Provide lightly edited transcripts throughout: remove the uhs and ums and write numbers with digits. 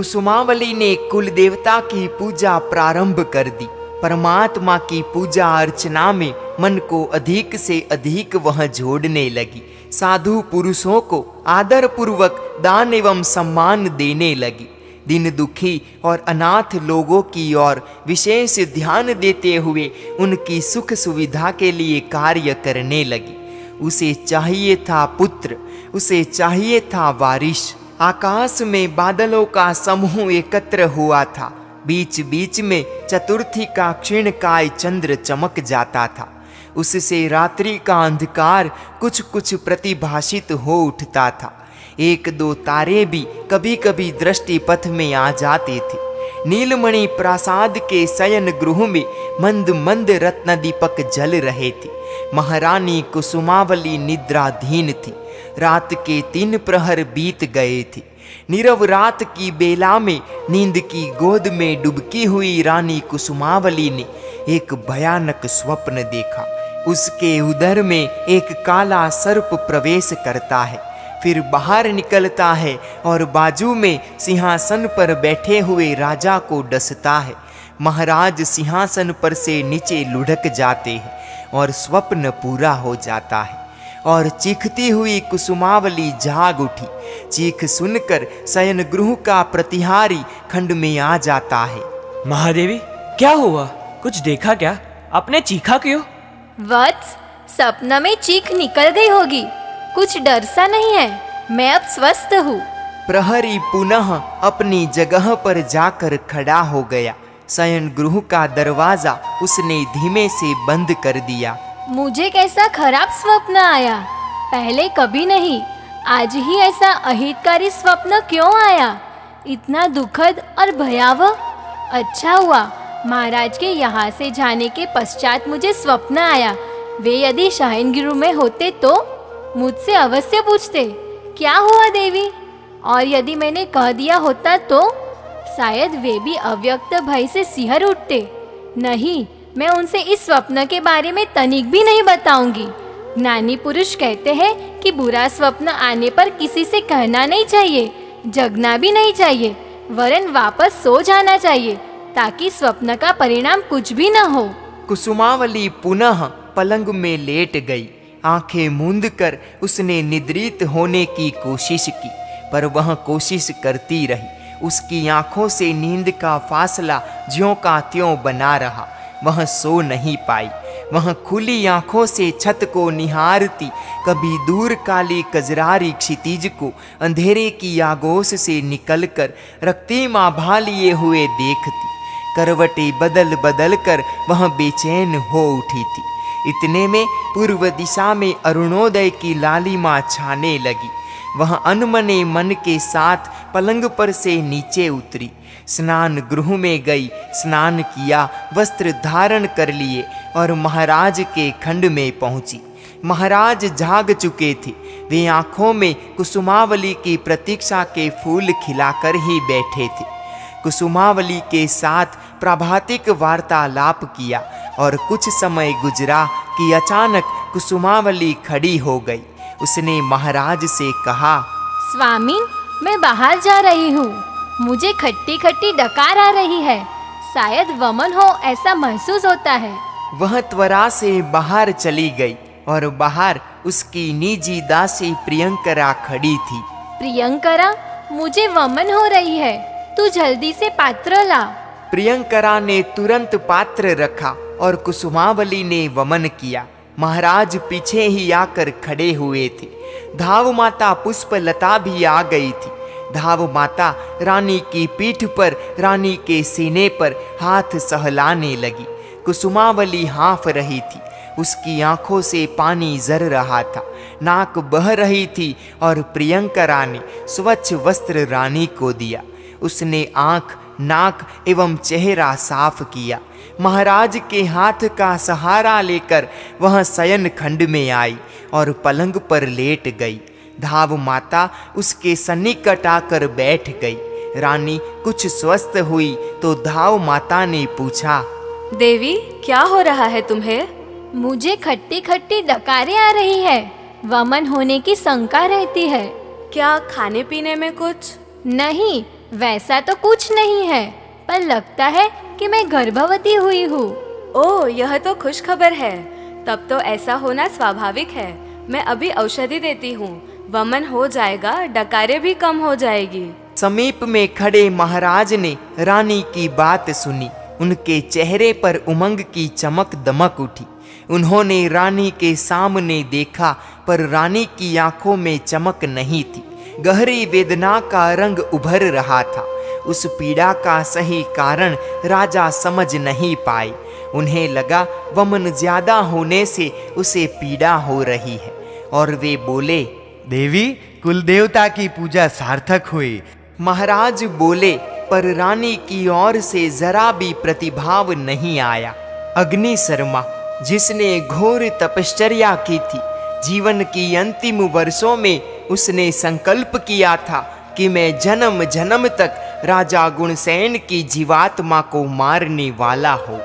कुसुमावली ने कुल देवता की पूजा प्रारंभ कर दी। परमात्मा की पूजा अर्चना में मन को अधिक से अधिक वह जोड़ने लगी। साधु पुरुषों को आदर पूर्वक दान एवं सम्मान देने लगी। दिन दुखी और अनाथ लोगों की ओर विशेष ध्यान देते हुए उनकी सुख सुविधा के लिए कार्य करने लगी। उसे चाहिए था पुत्र, उसे चाहिए था वारिश। आकाश में बादलों का समूह एकत्र हुआ था। बीच बीच में चतुर्थी का क्षीणकाय चंद्र चमक जाता था। उससे रात्रि का अंधकार कुछ कुछ प्रतिभाषित हो उठता था। एक दो तारे भी कभी कभी दृष्टि पथ में आ जाते थे। नीलमणि प्रासाद के शयन गृह में मंद मंद रत्न दीपक जल रहे थे। महारानी कुसुमावली निद्राधीन थी। रात के 3 प्रहर बीत गए थे। नीरव रात की बेला में नींद की गोद में डुबकी हुई रानी कुसुमावली ने एक भयानक स्वप्न देखा। उसके उदर में एक काला सर्प प्रवेश करता है, फिर बाहर निकलता है और बाजू में सिंहासन पर बैठे हुए राजा को डसता है। महाराज सिंहासन पर से नीचे लुढ़क जाते हैं और स्वप्न पूरा हो जाता है। और चीखती हुई कुसुमावली जाग उठी। चीख सुनकर शयन गृह का प्रतिहारी खंड में आ जाता है। महादेवी, क्या हुआ? कुछ देखा क्या? आपने चीखा क्यों? वत्स, सपना में चीख निकल गई होगी। कुछ डर सा नहीं है, मैं अब स्वस्थ हूँ। प्रहरी पुनः अपनी जगह पर जाकर खड़ा हो गया। शयन गृह का दरवाजा उसने धीमे से बंद कर दिया। मुझे कैसा खराब स्वप्न आया, पहले कभी नहीं। आज ही ऐसा अहितकारी स्वप्न क्यों आया? इतना दुखद और भयावह। अच्छा हुआ महाराज के यहाँ से जाने के पश्चात मुझे स्वप्न आया। वे यदि शयनगृह में होते तो मुझसे अवश्य पूछते, क्या हुआ देवी? और यदि मैंने कह दिया होता तो शायद वे भी अव्यक्त भय से सिहर उठते। नहीं, मैं उनसे इस स्वप्न के बारे में तनिक भी नहीं बताऊंगी। ज्ञानी पुरुष कहते हैं कि बुरा स्वप्न आने पर किसी से कहना नहीं चाहिए, जगना भी नहीं चाहिए, वरन वापस सो जाना चाहिए ताकि स्वप्न का परिणाम कुछ भी न हो। कुसुमावली पुनः पलंग में लेट गई। आंखें मूंद कर उसने निद्रित होने की कोशिश की, पर वह कोशिश करती रही। उसकी आंखों से नींद का फासला ज्यों का त्यों बना रहा। वह सो नहीं पाई। वह खुली आंखों से छत को निहारती, कभी दूर काली कजरारी क्षितिज को अंधेरे की आगोश से निकलकर रक्तीम आभा लिए हुए देखती। करवटें बदल बदल कर वह बेचैन हो उठी थी। इतने में पूर्व दिशा में अरुणोदय की लालिमा छाने लगी। वह अनमने मन के साथ पलंग पर से नीचे उतरी। स्नान गृह में गई, स्नान किया, वस्त्र धारण कर लिए और महाराज के खंड में पहुंची। महाराज जाग चुके थे। वे आंखों में कुसुमावली की प्रतीक्षा के फूल खिलाकर ही बैठे थे। कुसुमावली के साथ प्रभातिक वार्तालाप किया और कुछ समय गुजरा कि अचानक कुसुमावली खड़ी हो गई। उसने महाराज से कहा, स्वामी, मैं बाहर जा रही हूँ। मुझे खट्टी खट्टी डकार आ रही है। शायद वमन हो ऐसा महसूस होता है। वह त्वरा से बाहर चली गई और बाहर उसकी निजी दासी प्रियंकरा खड़ी थी। प्रियंकरा, मुझे वमन हो रही है, तू जल्दी से पात्र ला। प्रियंकरा ने तुरंत पात्र रखा और कुसुमावली ने वमन किया। महाराज पीछे ही आकर खड़े हुए थे। धाव माता पुष्पलता भी आ गई थी। धाव माता रानी की पीठ पर, रानी के सीने पर हाथ सहलाने लगी। कुसुमावली हाँफ रही थी। उसकी आंखों से पानी झर रहा था, नाक बह रही थी और प्रियंकरा ने स्वच्छ वस्त्र रानी को दिया। उसने आंख, नाक एवं चेहरा साफ किया। महाराज के हाथ का सहारा लेकर वह शयन खंड में आई और पलंग पर लेट गई। धाव माता उसके सन्निकट आकर बैठ गई। रानी कुछ स्वस्थ हुई तो धाव माता ने पूछा, देवी, क्या हो रहा है तुम्हें? मुझे खट्टी खट्टी डकारें आ रही है। वमन होने की शंका रहती है। क्या खाने पीने में कुछ? नहीं, वैसा तो कुछ नहीं है, पर लगता है कि मैं गर्भवती हुई हूँ। ओह, यह तो खुश खबर है। तब तो ऐसा होना स्वाभाविक है। मैं अभी औषधि देती हूँ, वमन हो जाएगा, डकारे भी कम हो जाएगी। समीप में खड़े महाराज ने रानी की बात सुनी। उनके चेहरे पर उमंग की चमक दमक उठी। उन्होंने रानी के सामने देखा, पर रानी की आंखों में चमक नहीं थी। गहरी वेदना का रंग उभर रहा था। उस पीड़ा का सही कारण राजा समझ नहीं पाए। उन्हें लगा वमन ज्यादा होने से उसे पीड़ा हो रही है, और वे बोले, देवी, कुल देवता की पूजा सार्थक हुई। महाराज बोले, पर रानी की ओर से जरा भी प्रतिभाव नहीं आया। अग्नि शर्मा, जिसने घोर तपश्चर्या की थी, जीवन की अंतिम वर्षों में उसने संकल्प किया था कि मैं जन्म जन्म तक राजा गुणसेन की जीवात्मा को मारने वाला हो।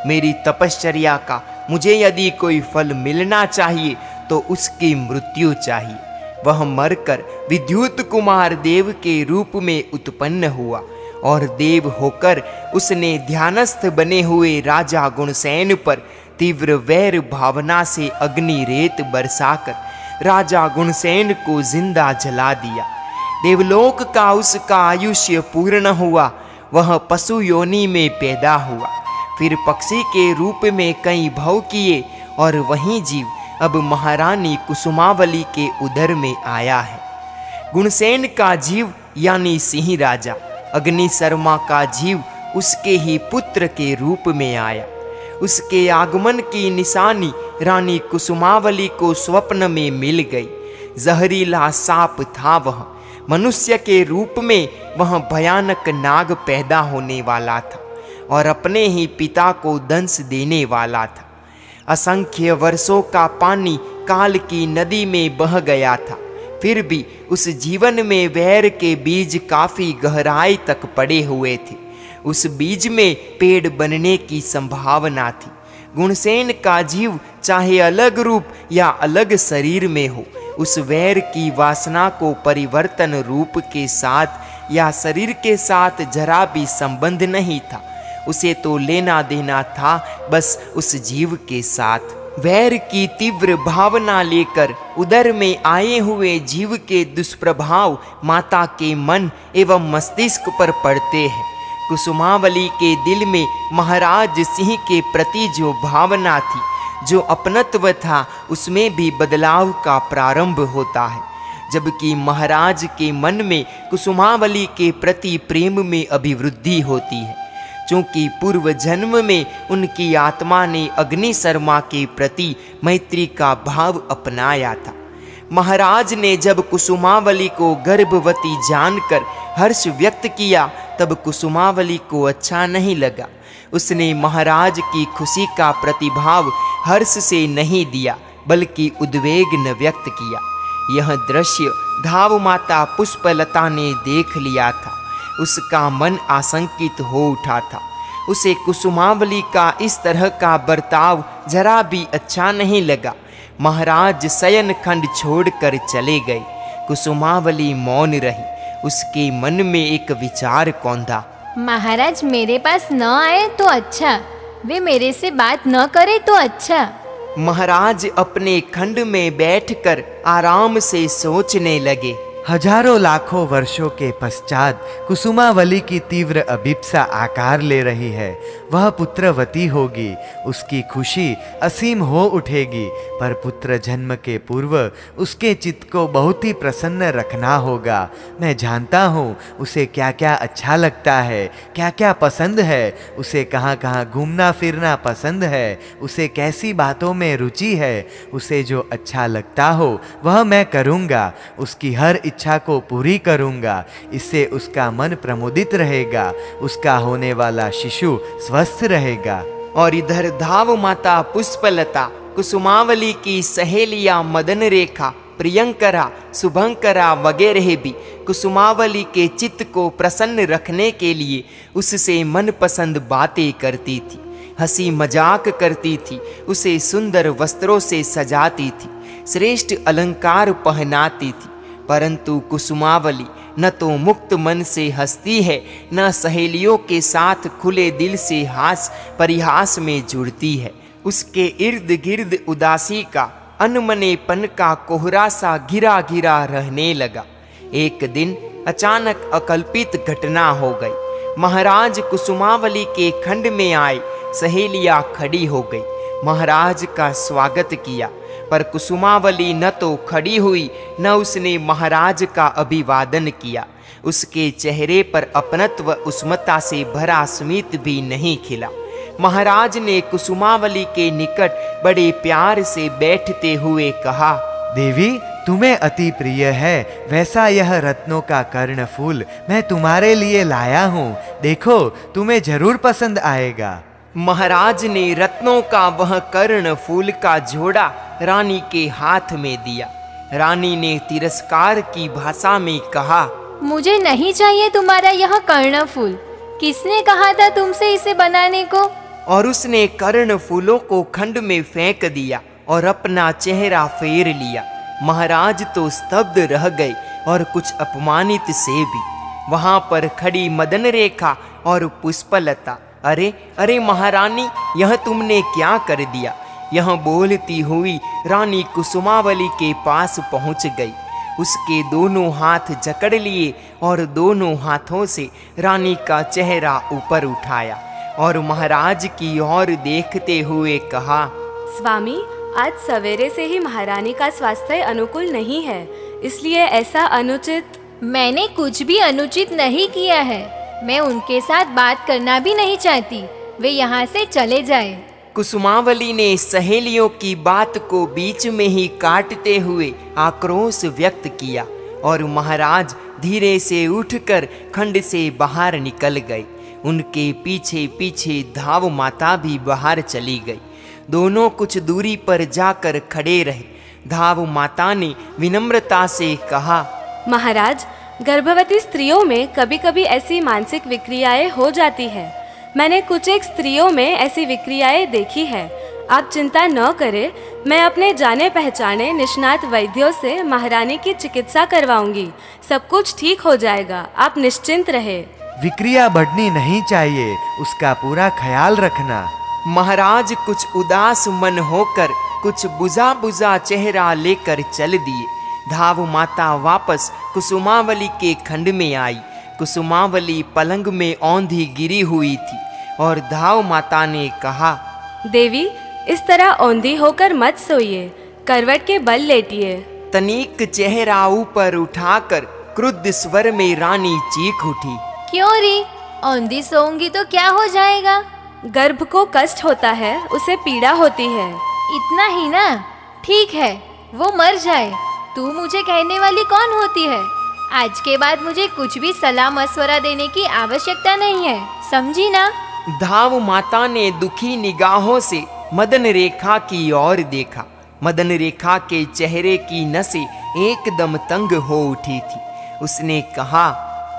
मेरी तपश्चर्या का मुझे यदि कोई फल मिलना चाहिए तो उसकी मृत्यु चाहिए। वह मरकर विद्युत कुमार देव के रूप में उत्पन्न हुआ, और देव होकर उसने ध्यानस्थ बने हुए राजा गुणसेन पर तीव्र वैर भावना से अग्नि रेत बरसाकर राजा गुणसेन को जिंदा जला दिया। देवलोक का उसका आयुष्य पूर्ण हुआ। वह पशु योनि में पैदा हुआ, फिर पक्षी के रूप में कई भव किए, और वही जीव अब महारानी कुसुमावली के उदर में आया है। गुणसेन का जीव यानी सिंह राजा, अग्नि शर्मा का जीव उसके ही पुत्र के रूप में आया। उसके आगमन की निशानी रानी कुसुमावली को स्वप्न में मिल गई। जहरीला सांप था वह। मनुष्य के रूप में वह भयानक नाग पैदा होने वाला था, और अपने ही पिता को दंश देने वाला था। असंख्य वर्षों का पानी काल की नदी में बह गया था, फिर भी उस जीवन में वैर के बीज काफी गहराई तक पड़े हुए थे। उस बीज में पेड़ बनने की संभावना थी। गुणसेन का जीव चाहे अलग रूप या अलग शरीर में हो, उस वैर की वासना को परिवर्तन रूप के साथ या शरीर के साथ जरा भी संबंध नहीं था। उसे तो लेना देना था बस उस जीव के साथ। वैर की तीव्र भावना लेकर उदर में आए हुए जीव के दुष्प्रभाव माता के मन एवं मस्तिष्क पर पड़ते हैं। कुसुमावली के दिल में महाराज सिंह के प्रति जो भावना थी, जो अपनत्व था, उसमें भी बदलाव का प्रारंभ होता है, जबकि महाराज के मन में कुसुमावली के प्रति प्रेम में अभिवृद्धि होती है। चूंकि पूर्व जन्म में उनकी आत्मा ने अग्नि शर्मा के प्रति मैत्री का भाव अपनाया था। महाराज ने जब कुसुमावली को गर्भवती जानकर हर्ष व्यक्त किया, तब कुसुमावली को अच्छा नहीं लगा। उसने महाराज की खुशी का प्रतिभाव हर्ष से नहीं दिया, बल्कि उद्वेग न व्यक्त किया। यह दृश्य धाव माता पुष्पलता ने देख लिया था। उसका मन आशंकित हो उठा था। उसे कुसुमावली का इस तरह का बर्ताव जरा भी अच्छा नहीं लगा। महाराज शयन खंड छोड़कर चले गए। कुसुमावली मौन रही। उसके मन में एक विचार कौंधा। महाराज मेरे पास न आए तो अच्छा, वे मेरे से बात न करे तो अच्छा। महाराज अपने खंड में बैठकर आराम से सोचने लगे। हजारों लाखों वर्षों के पश्चात कुसुमावली की तीव्र अभिप्सा आकार ले रही है। वह पुत्रवती होगी। उसकी खुशी असीम हो उठेगी, पर पुत्र जन्म के पूर्व उसके चित्त को बहुत ही प्रसन्न रखना होगा। मैं जानता हूँ उसे क्या क्या अच्छा लगता है, क्या क्या पसंद है, उसे कहाँ कहाँ घूमना फिरना पसंद है, उसे कैसी बातों में रुचि है। उसे जो अच्छा लगता हो वह मैं करूँगा। उसकी हर इच्छा को पूरी करूंगा। इससे उसका मन प्रमुदित रहेगा। उसका होने वाला शिशु स्वस्थ रहेगा। और इधर धाव माता पुष्पलता, कुसुमावली की सहेलियां मदन रेखा, प्रियंकरा, शुभंकरा वगैरह भी कुसुमावली के चित्त को प्रसन्न रखने के लिए उससे मनपसंद बातें करती थी, हंसी मजाक करती थी, उसे सुंदर वस्त्रों से सजाती थी, श्रेष्ठ अलंकार पहनाती थी। परंतु कुसुमावली न तो मुक्त मन से हंसती है, न सहेलियों के साथ खुले दिल से हास परिहास में जुड़ती है। उसके इर्द गिर्द उदासी का, अनमनेपन का कोहरा सा घिरा घिरा रहने लगा। एक दिन अचानक अकल्पित घटना हो गई। महाराज कुसुमावली के खंड में आए, सहेलियां खड़ी हो गई, महाराज का स्वागत किया, पर कुसुमावली न तो खड़ी हुई, न उसने महाराज का अभिवादन किया। उसके चेहरे पर अपनत्व उस्मता से भरा स्मित भी नहीं खिला। महाराज ने कुसुमावली के निकट बड़े प्यार से बैठते हुए कहा, देवी, तुम्हें अति प्रिय है वैसा यह रत्नों का कर्णफूल मैं तुम्हारे लिए लाया हूँ। देखो, तुम्हें जरूर पसंद आएगा। महाराज ने रत्नों का वह कर्ण फूल का झोड़ा रानी के हाथ में दिया। रानी ने तिरस्कार की भाषा में कहा, मुझे नहीं चाहिए तुम्हारा यह कर्णफूल। किसने कहा था तुमसे इसे बनाने को? और उसने कर्ण फूलों को खंड में फेंक दिया और अपना चेहरा फेर लिया। महाराज तो स्तब्ध रह गए और कुछ अपमानित से भी। वहां पर खड़ी मदन रेखा और पुष्पलता, अरे अरे महारानी, यह तुमने क्या कर दिया? यह बोलती हुई रानी कुसुमावली के पास पहुंच गई। उसके दोनों हाथ जकड़ लिए और दोनों हाथों से रानी का चेहरा ऊपर उठाया और महाराज की ओर देखते हुए कहा, स्वामी, आज सवेरे से ही महारानी का स्वास्थ्य अनुकूल नहीं है, इसलिए ऐसा अनुचित। मैंने कुछ भी अनुचित नहीं किया है। मैं उनके साथ बात करना भी नहीं चाहती। वे यहाँ से चले जाए। कुसुमावली ने सहेलियों की बात को बीच में ही काटते हुए आक्रोश व्यक्त किया और महाराज धीरे से उठकर खंड से बाहर निकल गए। उनके पीछे पीछे धाव माता भी बाहर चली गई। दोनों कुछ दूरी पर जाकर खड़े रहे। धाव माता ने विनम्रता से कहा, महाराज, गर्भवती स्त्रियों में कभी कभी ऐसी मानसिक विक्रियाएं हो जाती है। मैंने कुछ एक स्त्रियों में ऐसी विक्रियाएं देखी है। आप चिंता न करें, मैं अपने जाने पहचाने निष्णात वैद्यों से महारानी की चिकित्सा करवाऊंगी। सब कुछ ठीक हो जाएगा, आप निश्चिंत रहे। विक्रिया बढ़नी नहीं चाहिए, उसका पूरा ख्याल रखना। महाराज कुछ उदास मन होकर कुछ बुझा बुझा चेहरा लेकर चल दिए। धाव माता वापस कुसुमावली के खंड में आई। कुसुमावली पलंग में औंधी गिरी हुई थी और धाव माता ने कहा, देवी, इस तरह औंधी होकर मत सोइए, करवट के बल लेटिए। तनिक चेहरा ऊपर उठाकर क्रुद्ध स्वर में रानी चीख उठी, क्यों री? औंधी सोऊंगी तो क्या हो जाएगा? गर्भ को कष्ट होता है, उसे पीड़ा होती है। इतना ही ना? ठीक है, वो मर जाए। तू मुझे कहने वाली कौन होती है? आज के बाद मुझे कुछ भी सलाह मशवरा देने की आवश्यकता नहीं है, समझी ना? धाव माता ने दुखी निगाहों से मदन रेखा की ओर देखा। मदन रेखा के चेहरे की नसें एकदम तंग हो उठी थी। उसने कहा,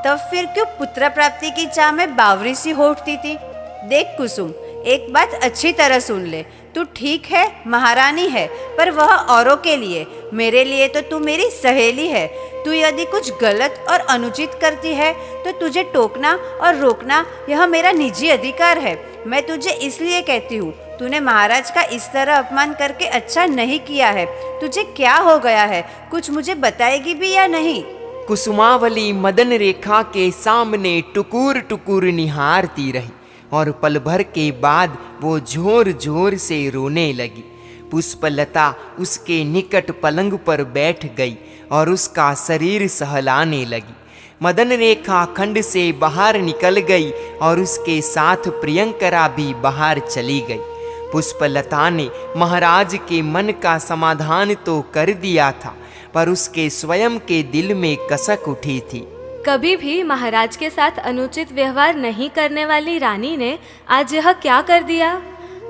तब फिर क्यों पुत्र प्राप्ति की चाह में बावरी सी हो उठती थी? देख कुसुम, एक बात अच्छी तरह सुन ले। तू ठीक है, महारानी है, पर वह औरों के लिए, मेरे लिए तो तू मेरी सहेली है। तू यदि कुछ गलत और अनुचित करती है तो तुझे टोकना और रोकना यह मेरा निजी अधिकार है। मैं तुझे इसलिए कहती हूँ, तूने महाराज का इस तरह अपमान करके अच्छा नहीं किया है। तुझे क्या हो गया है? कुछ मुझे बताएगी भी या नहीं? कुसुमावली मदन रेखा के सामने टुकुर टुकुर निहारती रही और पल भर के बाद वो जोर जोर से रोने लगी। पुष्पलता उसके निकट पलंग पर बैठ गई और उसका शरीर सहलाने लगी। मदन रेखा खंड से बाहर निकल गई और उसके साथ प्रियंकरा भी बाहर चली गई। पुष्पलता ने महाराज के मन का समाधान तो कर दिया था, पर उसके स्वयं के दिल में कसक उठी थी। कभी भी महाराज के साथ अनुचित व्यवहार नहीं करने वाली रानी ने आज यह क्या कर दिया?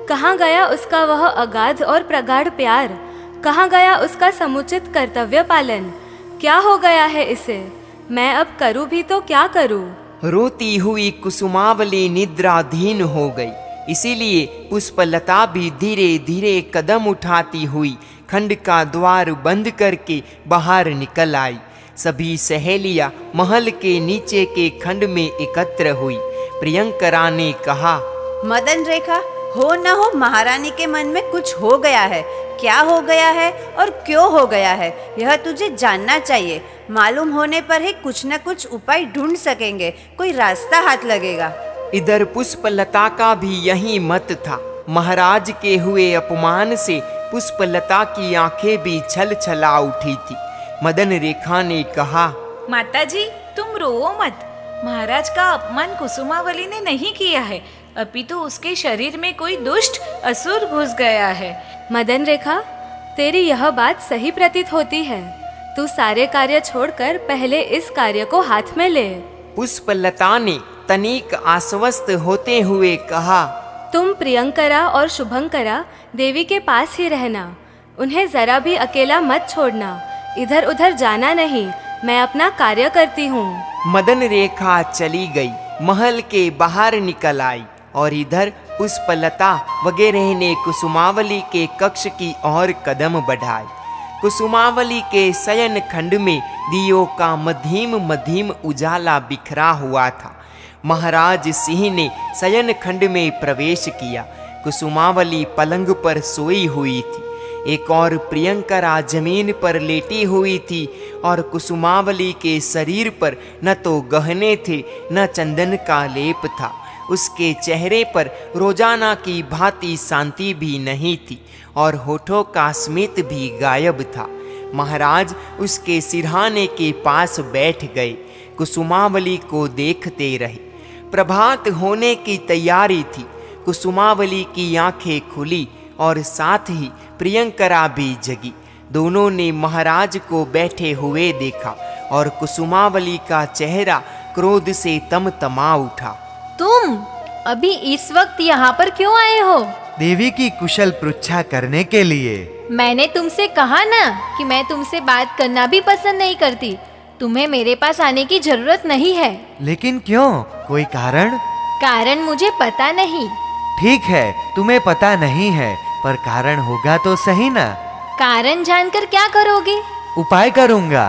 कहाँ गया उसका वह अगाध और प्रगाढ़ प्यार? कहाँ गया उसका समुचित कर्तव्य पालन? क्या हो गया है इसे? मैं अब करूँ भी तो क्या करूँ? रोती हुई कुसुमावली निद्राधीन हो गई। इसीलिए पुष्पलता भी धीरे धीरे कदम उठाती हुई खंड का द्वार बंद करके बाहर निकल आई। सभी सहेलियां महल के नीचे के खंड में एकत्र हुई। प्रियंकरा ने कहा, मदन रेखा, हो न हो महारानी के मन में कुछ हो गया है। क्या हो गया है और क्यों हो गया है, यह तुझे जानना चाहिए। मालूम होने पर ही कुछ न कुछ उपाय ढूंढ सकेंगे, कोई रास्ता हाथ लगेगा। इधर पुष्पलता का भी यही मत था। महाराज के हुए अपमान से पुष्पलता की आंखें भी छल छला उठी थी। मदन रेखा ने कहा, माताजी, तुम रोओ मत। महाराज का अपमान कुसुमावली ने नहीं किया है, अपितु उसके शरीर में कोई दुष्ट असुर घुस गया है। मदन रेखा, तेरी यह बात सही प्रतीत होती है। तू सारे कार्य छोड़कर पहले इस कार्य को हाथ में ले। पुष्पलता ने तनिक आश्वस्त होते हुए कहा, तुम प्रियंकरा और शुभंकरा देवी के पास ही रहना। उन्हें जरा भी अकेला मत छोड़ना। इधर उधर जाना नहीं। मैं अपना कार्य करती हूँ। मदन रेखा चली गई, महल के बाहर निकल आई और इधर पुष्पलता वगैरह ने कुसुमावली के कक्ष की ओर कदम बढ़ाए। कुसुमावली के शयन खंड में दियों का मध्यम मध्यम उजाला बिखरा हुआ था। महाराज सिंह ने शयन खंड में प्रवेश किया। कुसुमावली पलंग पर सोई हुई थी। एक और प्रियंकरा जमीन पर लेटी हुई थी और कुसुमावली के शरीर पर न तो गहने थे न चंदन का लेप था। उसके चेहरे पर रोजाना की भांति शांति भी नहीं थी और होठों का स्मित भी गायब था। महाराज उसके सिरहाने के पास बैठ गए, कुसुमावली को देखते रहे। प्रभात होने की तैयारी थी। कुसुमावली की आंखें खुली और साथ ही प्रियंकरा भी जगी। दोनों ने महाराज को बैठे हुए देखा और कुसुमावली का चेहरा क्रोध से तमतमा उठा। तुम अभी इस वक्त यहाँ पर क्यों आए हो? देवी की कुशल पृच्छा करने के लिए। मैंने तुमसे कहा ना कि मैं तुमसे बात करना भी पसंद नहीं करती। तुम्हें मेरे पास आने की जरूरत नहीं है। लेकिन क्यों? कोई कारण? कारण मुझे पता नहीं। ठीक है, तुम्हें पता नहीं है, पर कारण होगा तो सही ना। कारण जानकर क्या करोगे? उपाय करूंगा।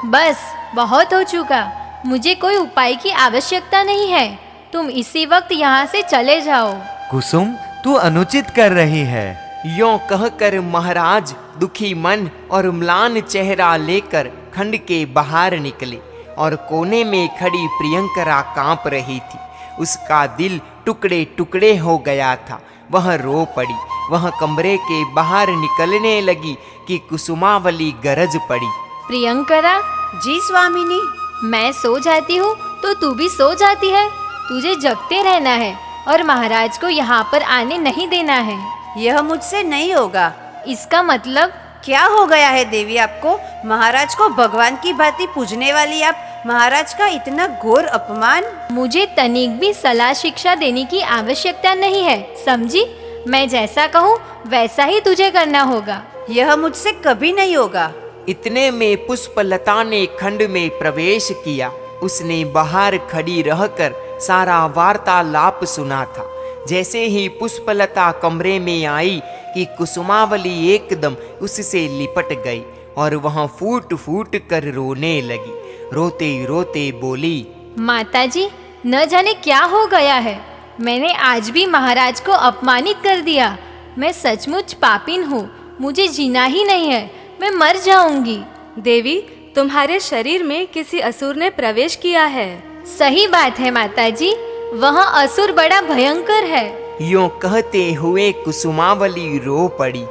बस बहुत हो चुका। मुझे कोई उपाय की आवश्यकता नहीं है। तुम इसी वक्त यहाँ से चले जाओ। कुसुम, तू अनुचित कर रही है। यों कहकर महाराज दुखी मन और म्लान चेहरा लेकर खंड के बाहर निकले और कोने में खड़ी प्रियंकरा कांप रही थी। उसका दिल टुकड़े टुकड़े हो गया था। वह रो पड़ी। वह कमरे के बाहर निकलने लगी कि कुसुमावली गरज पड़ी। प्रियंकरा, जी स्वामिनी। मैं सो जाती हूँ तो तू भी सो जाती है। तुझे जगते रहना है और महाराज को यहाँ पर आने नहीं देना है। यह मुझसे नहीं होगा। इसका मतलब? क्या हो गया है देवी आपको? महाराज को भगवान की भांति पूजने वाली आप, महाराज का इतना घोर अपमान। मुझे तनिक भी सलाह शिक्षा देने की आवश्यकता नहीं है, समझी? मैं जैसा कहूँ वैसा ही तुझे करना होगा। यह मुझसे कभी नहीं होगा। इतने में पुष्पलता ने खंड में प्रवेश किया। उसने बाहर खड़ी रहकर सारा वार्तालाप सुना था। जैसे ही पुष्पलता कमरे में आई कि कुसुमावली एकदम उससे लिपट गई और वह फूट फूट कर रोने लगी। रोते रोते बोली, माताजी, न जाने क्या हो गया है। मैंने आज भी महाराज को अपमानित कर दिया। मैं सचमुच पापिन हूँ। मुझे जीना ही नहीं है। मैं मर जाऊंगी। देवी, तुम्हारे शरीर में किसी असुर ने प्रवेश किया है। सही बात है माताजी। वह असुर बड़ा भयंकर है। यों कहते हुए कुसुमावली रो पड़ी।